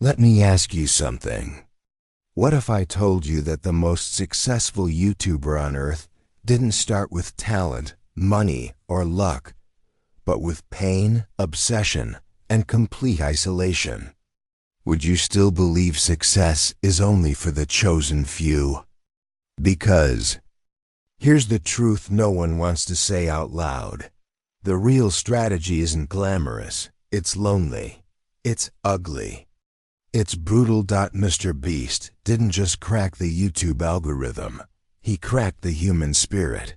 Let me ask you something. What if I told you that the most successful YouTuber on earth didn't start with talent, money, or luck, but with pain, obsession, and complete isolation? Would you still believe success is only for the chosen few? Because here's the truth no one wants to say out loud. The real strategy isn't glamorous. It's lonely. It's ugly. It's brutal. MrBeast didn't just crack the YouTube algorithm. He cracked the human spirit.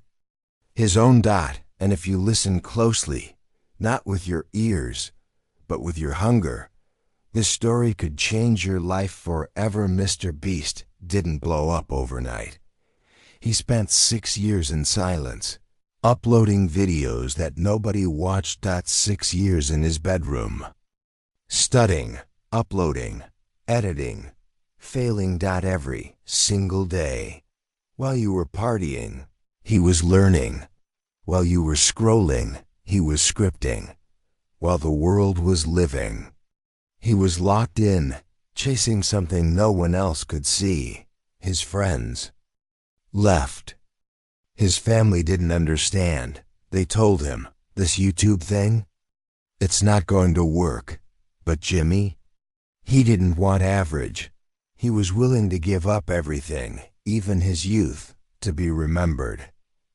His own dot, and if you listen closely, not with your ears, but with your hunger, this story could change your life forever. MrBeast didn't blow up overnight. He spent 6 years in silence, uploading videos that nobody watched. 6 years in his bedroom, studying, uploading, editing, failing. Every single day. While you were partying, he was learning. While you were scrolling, he was scripting. While the world was living, he was locked in, chasing something no one else could see. His friends left. His family didn't understand. They told him, this YouTube thing, it's not going to work. But Jimmy, he didn't want average. He was willing to give up everything, even his youth, to be remembered.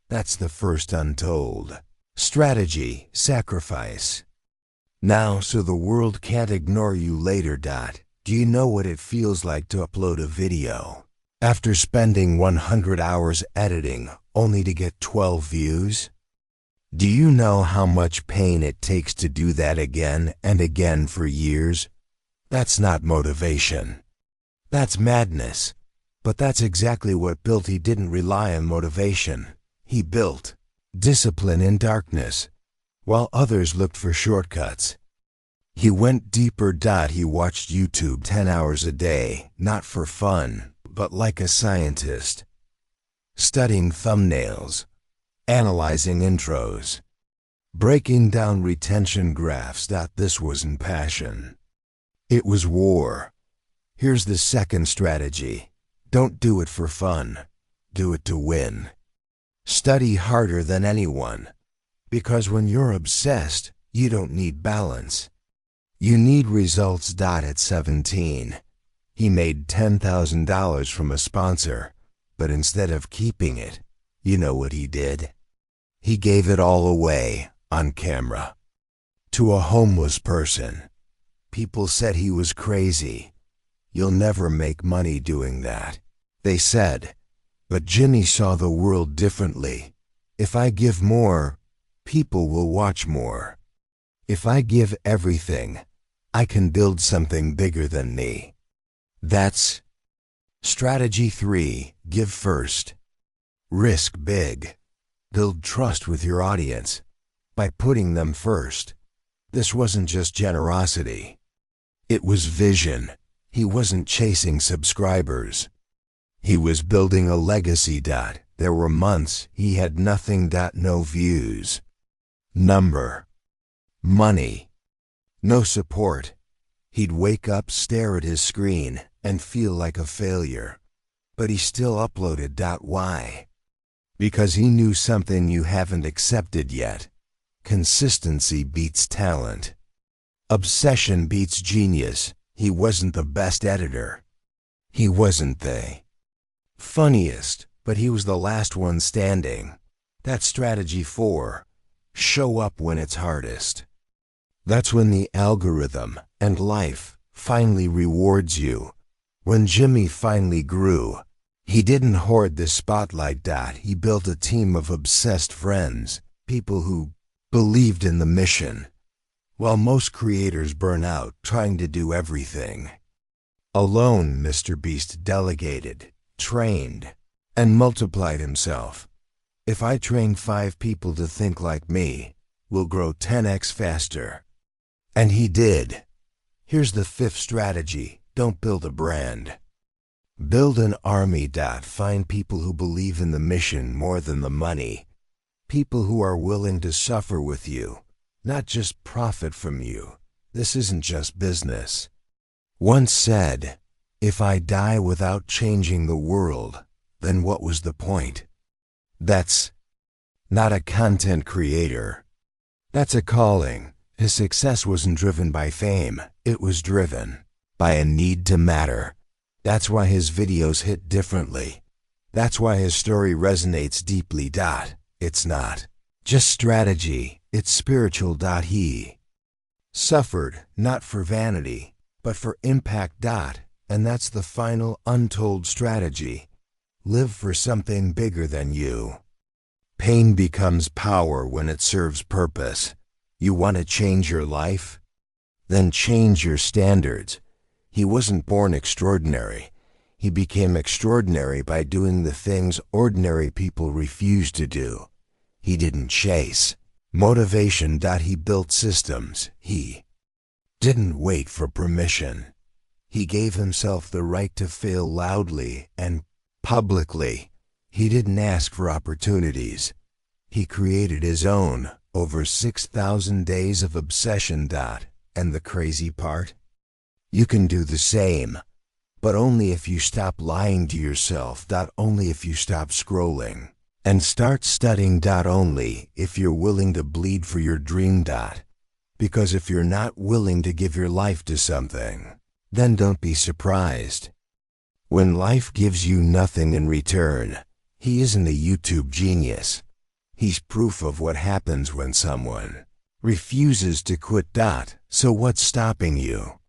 That's the first untold strategy, sacrifice. Now, so the world can't ignore you later. Do you know what it feels like to upload a video after spending 100 hours editing only to get 12 views? Do you know how much pain it takes to do that again and again for years? That's not motivation. That's madness. But that's exactly what built. He didn't rely on motivation. He built discipline in darkness, while others looked for shortcuts. He went deeper. He watched YouTube 10 hours a day, not for fun, but like a scientist, studying thumbnails, analyzing intros, breaking down retention graphs. This wasn't passion. It was war. Here's the second strategy. Don't do it for fun. Do it to win. Study harder than anyone. Because when you're obsessed, you don't need balance. You need results. At 17, he made $10,000 from a sponsor, but instead of keeping it, you know what he did? He gave it all away, on camera, to a homeless person. People said he was crazy. You'll never make money doing that, they said. But Jimmy saw the world differently. If I give more, people will watch more. If I give everything, I can build something bigger than me. That's strategy 3. Give first. Risk big. Build trust with your audience by putting them first. This wasn't just generosity. It was vision. He wasn't chasing subscribers. He was building a legacy. There were months he had nothing. No views. Money. No support. He'd wake up, stare at his screen, and feel like a failure. But he still uploaded. Why? Because he knew something you haven't accepted yet. Consistency beats talent. Obsession beats genius. He wasn't the best editor. He wasn't the funniest, but he was the last one standing. That's strategy 4. Show up when it's hardest. That's when the algorithm and life finally rewards you. When Jimmy finally grew, he didn't hoard the spotlight. He built a team of obsessed friends, people who believed in the mission. While most creators burn out trying to do everything alone, MrBeast delegated, trained, and multiplied himself. If I train 5 people to think like me, we'll grow 10x faster. And he did. Here's the 5th strategy. Don't build a brand. Build an army. Find people who believe in the mission more than the money. People who are willing to suffer with you, not just profit from you. This isn't just business. once said, "If I die without changing the world, then what was the point?" That's not a content creator. That's a calling. His success wasn't driven by fame. It was driven by a need to matter. That's why his videos hit differently. That's why his story resonates deeply. It's not just strategy, it's spiritual. He suffered not for vanity, but for impact. And that's the final untold strategy. Live for something bigger than you. Pain becomes power when it serves purpose. You want to change your life? Then change your standards. He wasn't born extraordinary. He became extraordinary by doing the things ordinary people refuse to do. He didn't chase motivation. He built systems. He didn't wait for permission. He gave himself the right to fail loudly and publicly. He didn't ask for opportunities. He created his own. Over 6,000 days of obsession. And the crazy part? You can do the same, but only if you stop lying to yourself. Only if you stop scrolling and start studying. Only if you're willing to bleed for your dream. Because if you're not willing to give your life to something, then don't be surprised when life gives you nothing in return. He isn't a YouTube genius. He's proof of what happens when someone refuses to quit. So what's stopping you?